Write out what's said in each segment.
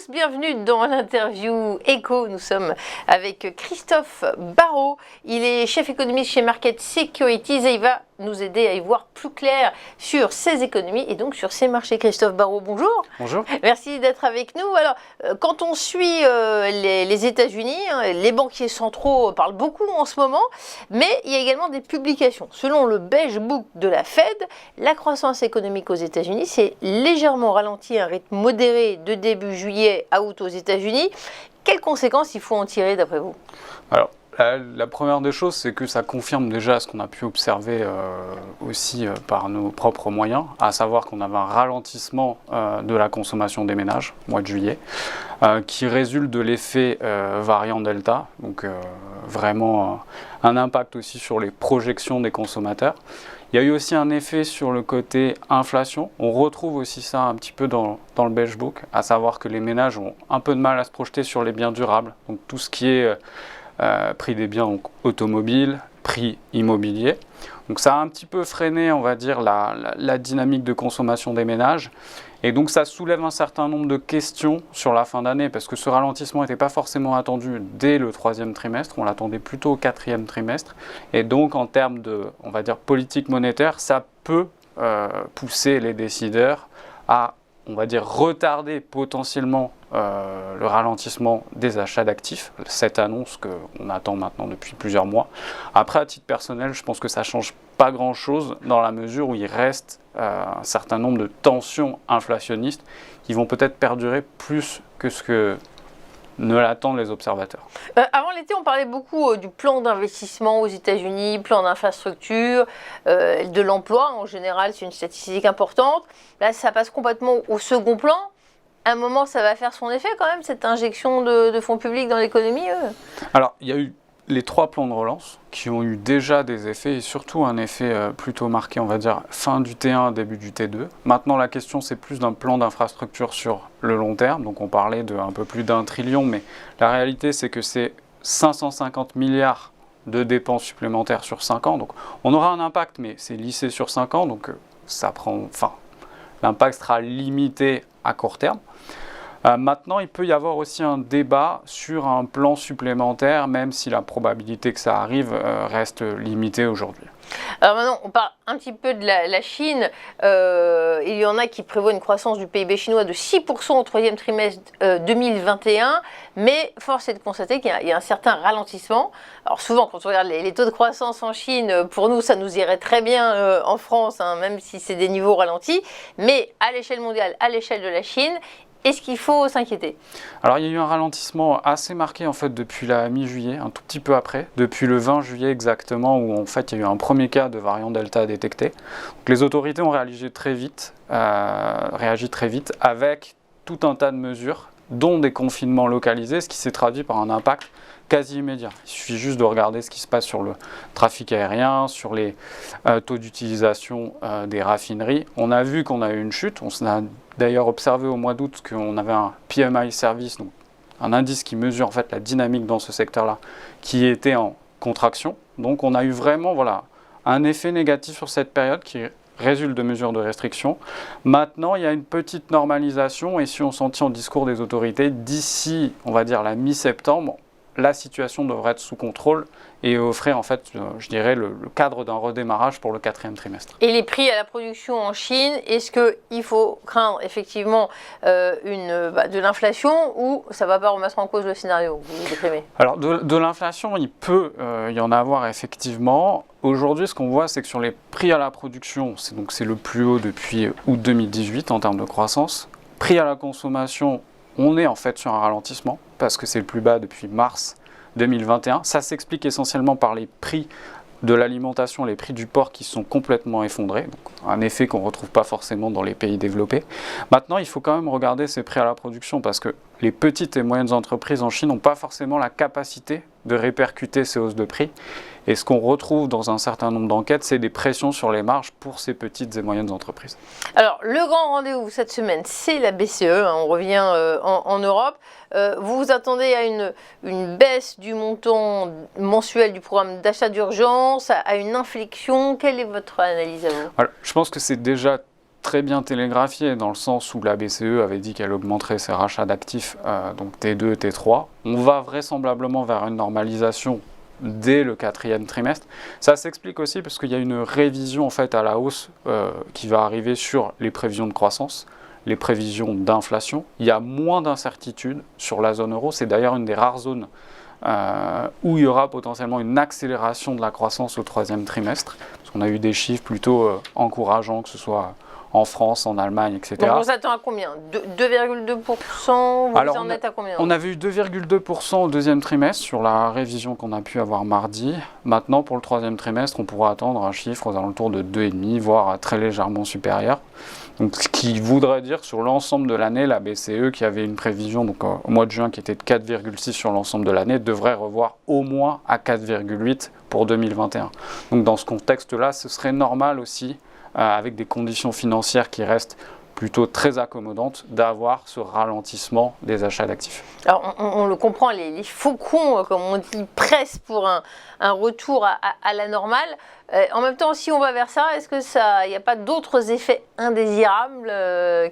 tous, bienvenue dans l'interview Éco. Nous sommes avec Christophe Barraud. Il est chef économiste chez Market Securities et il va nous aider à y voir plus clair sur ses économies et donc sur ses marchés. Christophe Barraud, bonjour. Bonjour. Merci d'être avec nous. Alors, quand on suit les États-Unis, les banquiers centraux parlent beaucoup en ce moment, mais il y a également des publications. Selon le Beige Book de la Fed, la croissance économique aux États-Unis s'est légèrement ralentie à un rythme modéré de début juillet à août aux États-Unis. Quelles conséquences il faut en tirer d'après vous ? Alors, la première des choses, c'est que ça confirme déjà ce qu'on a pu observer aussi par nos propres moyens, à savoir qu'on avait un ralentissement de la consommation des ménages au mois de juillet, qui résulte de l'effet variant Delta, donc vraiment un impact aussi sur les projections des consommateurs. Il y a eu aussi un effet sur le côté inflation. On retrouve aussi ça un petit peu dans le Beige Book, à savoir que les ménages ont un peu de mal à se projeter sur les biens durables, donc tout ce qui est prix des biens donc, automobiles, prix immobiliers. Donc ça a un petit peu freiné, on va dire, la dynamique de consommation des ménages. Et donc ça soulève un certain nombre de questions sur la fin d'année, parce que ce ralentissement n'était pas forcément attendu dès le troisième trimestre, on l'attendait plutôt au quatrième trimestre. Et donc en termes de, on va dire, politique monétaire, ça peut pousser les décideurs à, on va dire, retarder potentiellement le ralentissement des achats d'actifs, cette annonce qu'on attend maintenant depuis plusieurs mois. Après, à titre personnel, je pense que ça ne change pas grand-chose dans la mesure où il reste un certain nombre de tensions inflationnistes qui vont peut-être perdurer plus que ce que ne l'attendent les observateurs. Avant l'été, on parlait beaucoup du plan d'investissement aux États-Unis, plan d'infrastructure, de l'emploi. En général, c'est une statistique importante. Là, ça passe complètement au second plan. À un moment, ça va faire son effet quand même, cette injection de fonds publics dans l'économie. Alors, il y a eu les 3 plans de relance qui ont eu déjà des effets et surtout un effet plutôt marqué, on va dire, fin du T1, début du T2. Maintenant, la question, c'est plus d'un plan d'infrastructure sur le long terme. Donc, on parlait de un peu plus d'1 trillion, mais la réalité, c'est que c'est 550 milliards de dépenses supplémentaires sur 5 ans. Donc, on aura un impact, mais c'est lissé sur 5 ans. Donc, l'impact sera limité à court terme. Maintenant, il peut y avoir aussi un débat sur un plan supplémentaire, même si la probabilité que ça arrive reste limitée aujourd'hui. Alors maintenant, on parle un petit peu de la Chine. Il y en a qui prévoient une croissance du PIB chinois de 6% au troisième trimestre 2021, mais force est de constater qu'il y a un certain ralentissement. Alors souvent, quand on regarde les taux de croissance en Chine, pour nous, ça nous irait très bien en France, hein, même si c'est des niveaux ralentis, mais à l'échelle mondiale, à l'échelle de la Chine, est-ce qu'il faut s'inquiéter ? Alors, il y a eu un ralentissement assez marqué en fait depuis la mi-juillet, un tout petit peu après, depuis le 20 juillet exactement, où en fait il y a eu un premier cas de variant Delta détecté. Donc, les autorités ont réagi très vite avec tout un tas de mesures, dont des confinements localisés, ce qui s'est traduit par un impact quasi immédiat. Il suffit juste de regarder ce qui se passe sur le trafic aérien, sur les taux d'utilisation des raffineries. On a vu qu'on a eu une chute, on a d'ailleurs observé au mois d'août qu'on avait un PMI service, donc un indice qui mesure en fait la dynamique dans ce secteur-là, qui était en contraction. Donc on a eu vraiment un effet négatif sur cette période qui résulte de mesures de restriction. Maintenant, il y a une petite normalisation et si on s'en tient au discours des autorités, d'ici, on va dire, la mi-septembre, la situation devrait être sous contrôle et offrir en fait, je dirais, le cadre d'un redémarrage pour le quatrième trimestre. Et les prix à la production en Chine, est-ce qu'il faut craindre effectivement de l'inflation ou ça ne va pas remettre en cause le scénario ? Vous déprimez ? Alors de l'inflation, il peut y en avoir effectivement. Aujourd'hui, ce qu'on voit, c'est que sur les prix à la production, c'est le plus haut depuis août 2018 en termes de croissance. Prix à la consommation, on est en fait sur un ralentissement parce que c'est le plus bas depuis mars 2021. Ça s'explique essentiellement par les prix de l'alimentation, les prix du porc qui sont complètement effondrés, donc un effet qu'on ne retrouve pas forcément dans les pays développés. Maintenant, il faut quand même regarder ces prix à la production parce que les petites et moyennes entreprises en Chine n'ont pas forcément la capacité de répercuter ces hausses de prix. Et ce qu'on retrouve dans un certain nombre d'enquêtes, c'est des pressions sur les marges pour ces petites et moyennes entreprises. Alors, le grand rendez-vous cette semaine, c'est la BCE. On revient en Europe. Vous vous attendez à une baisse du montant mensuel du programme d'achat d'urgence, à une inflexion. Quelle est votre analyse à vous ? Alors, je pense que c'est déjà très bien télégraphié dans le sens où la BCE avait dit qu'elle augmenterait ses rachats d'actifs, donc T2, T3. On va vraisemblablement vers une normalisation dès le 4e trimestre. Ça s'explique aussi parce qu'il y a une révision en fait à la hausse qui va arriver sur les prévisions de croissance, les prévisions d'inflation. Il y a moins d'incertitudes sur la zone euro. C'est d'ailleurs une des rares zones où il y aura potentiellement une accélération de la croissance au 3e trimestre. Parce qu'on a eu des chiffres plutôt encourageants, que ce soit en France, en Allemagne, etc. Donc on s'attend à combien? 2,2%? Vous en êtes à combien? On avait eu 2,2% au 2e trimestre sur la révision qu'on a pu avoir mardi. Maintenant, pour le 3e trimestre, on pourra attendre un chiffre aux alentours de 2,5%, voire très légèrement supérieur. Donc, ce qui voudrait dire que sur l'ensemble de l'année, la BCE, qui avait une prévision donc, au mois de juin qui était de 4,6 sur l'ensemble de l'année, devrait revoir au moins à 4,8 pour 2021. Donc dans ce contexte-là, ce serait normal aussi, avec des conditions financières qui restent plutôt très accommodantes, d'avoir ce ralentissement des achats d'actifs. Alors on le comprend, les faucons, comme on dit, pressent pour un retour à la normale. En même temps, si on va vers ça, est-ce que il n'y a pas d'autres effets indésirables?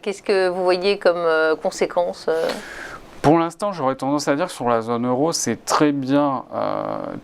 Qu'est-ce que vous voyez comme conséquence? Pour l'instant, j'aurais tendance à dire que sur la zone euro, c'est très bien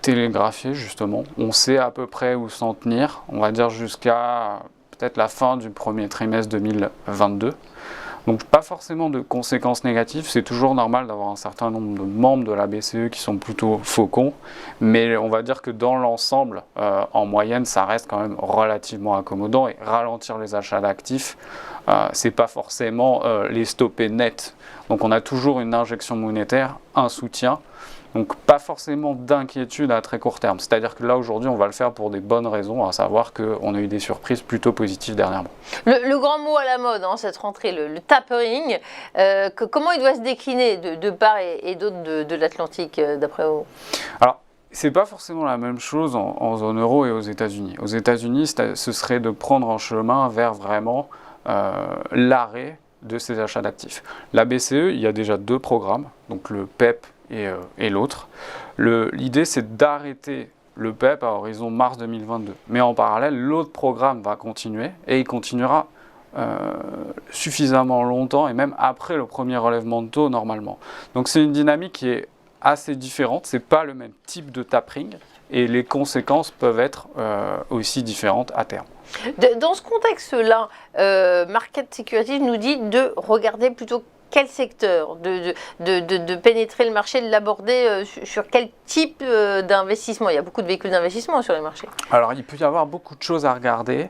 télégraphié, justement. On sait à peu près où s'en tenir, on va dire jusqu'à peut-être la fin du premier trimestre 2022. Donc pas forcément de conséquences négatives, c'est toujours normal d'avoir un certain nombre de membres de la BCE qui sont plutôt faucons, mais on va dire que dans l'ensemble, en moyenne, ça reste quand même relativement accommodant, et ralentir les achats d'actifs, c'est pas forcément les stopper net. Donc on a toujours une injection monétaire, un soutien, donc pas forcément d'inquiétude à très court terme. C'est-à-dire que là aujourd'hui on va le faire pour des bonnes raisons, à savoir qu'on a eu des surprises plutôt positives dernièrement. Le grand mot à la mode, cette rentrée, le tapering, comment il doit se décliner de part et d'autre de l'Atlantique d'après vous? Alors, c'est pas forcément la même chose en zone euro et aux États-Unis. Aux États-Unis, ce serait de prendre un chemin vers vraiment l'arrêt de ces achats d'actifs. La BCE, il y a déjà 2 programmes, donc le PEP et l'autre. L'idée, c'est d'arrêter le PEP à horizon mars 2022. Mais en parallèle, l'autre programme va continuer, et il continuera suffisamment longtemps, et même après le premier relèvement de taux normalement. Donc c'est une dynamique qui est assez différente, c'est pas le même type de tapering, et les conséquences peuvent être aussi différentes à terme. Dans ce contexte-là, Market Securities nous dit de regarder plutôt quel secteur, de pénétrer le marché, de l'aborder sur quel type d'investissement? Il y a beaucoup de véhicules d'investissement sur les marchés. Alors il peut y avoir beaucoup de choses à regarder.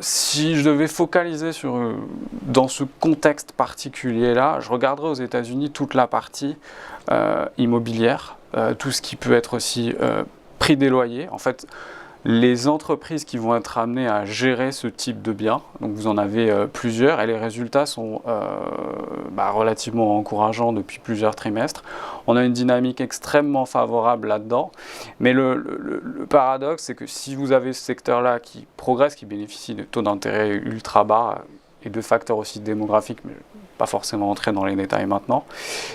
Si je devais focaliser dans ce contexte particulier-là, je regarderais aux États-Unis toute la partie immobilière, tout ce qui peut être aussi prix des loyers. En fait, les entreprises qui vont être amenées à gérer ce type de biens, donc vous en avez plusieurs, et les résultats sont relativement encourageants depuis plusieurs trimestres. On a une dynamique extrêmement favorable là-dedans, mais le paradoxe, c'est que si vous avez ce secteur-là qui progresse, qui bénéficie de taux d'intérêt ultra bas et de facteurs aussi démographiques, mais pas forcément entrer dans les détails maintenant,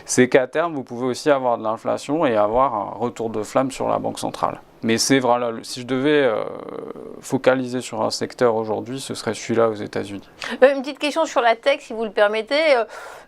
c'est qu'à terme, vous pouvez aussi avoir de l'inflation et avoir un retour de flamme sur la Banque centrale. Mais c'est voilà, si je devais focaliser sur un secteur aujourd'hui, ce serait celui-là aux États-Unis. Une petite question sur la tech, si vous le permettez.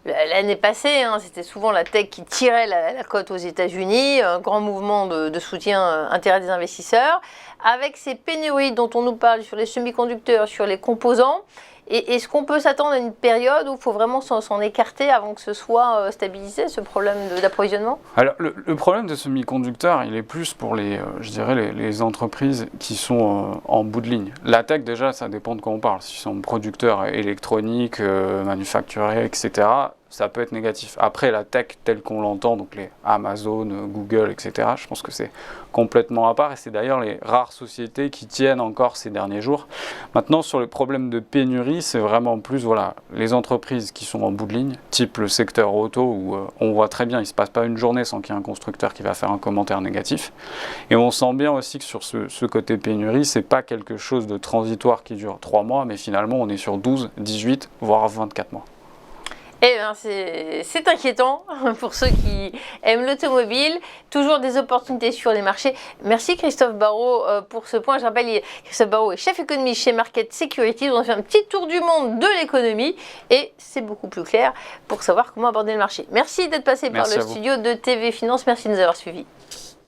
L'année passée, c'était souvent la tech qui tirait la cote aux États-Unis, un grand mouvement de soutien intérêt des investisseurs. Avec ces pénuries dont on nous parle sur les semi-conducteurs, sur les composants, est-ce qu'on peut s'attendre à une période où il faut vraiment s'en écarter avant que ce soit stabilisé, ce problème d'approvisionnement? Alors, le problème de semi-conducteurs, il est plus pour les entreprises qui sont en bout de ligne. La tech, déjà, ça dépend de quoi on parle. S'ils sont producteurs électroniques, manufacturiers, etc., ça peut être négatif. Après, la tech telle qu'on l'entend, donc les Amazon, Google, etc., je pense que c'est complètement à part, et c'est d'ailleurs les rares sociétés qui tiennent encore ces derniers jours. Maintenant, sur les problèmes de pénurie, c'est vraiment plus les entreprises qui sont en bout de ligne, type le secteur auto, où on voit très bien, il ne se passe pas une journée sans qu'il y ait un constructeur qui va faire un commentaire négatif. Et on sent bien aussi que sur ce côté pénurie, c'est pas quelque chose de transitoire qui dure 3 mois, mais finalement, on est sur 12, 18, voire 24 mois. Eh bien, c'est inquiétant pour ceux qui aiment l'automobile. Toujours des opportunités sur les marchés. Merci Christophe Barraud pour ce point. Je rappelle, Christophe Barraud est chef économiste chez Market Securities. On a fait un petit tour du monde de l'économie et c'est beaucoup plus clair pour savoir comment aborder le marché. Merci d'être passé par le studio de TV Finance. Merci de nous avoir suivis.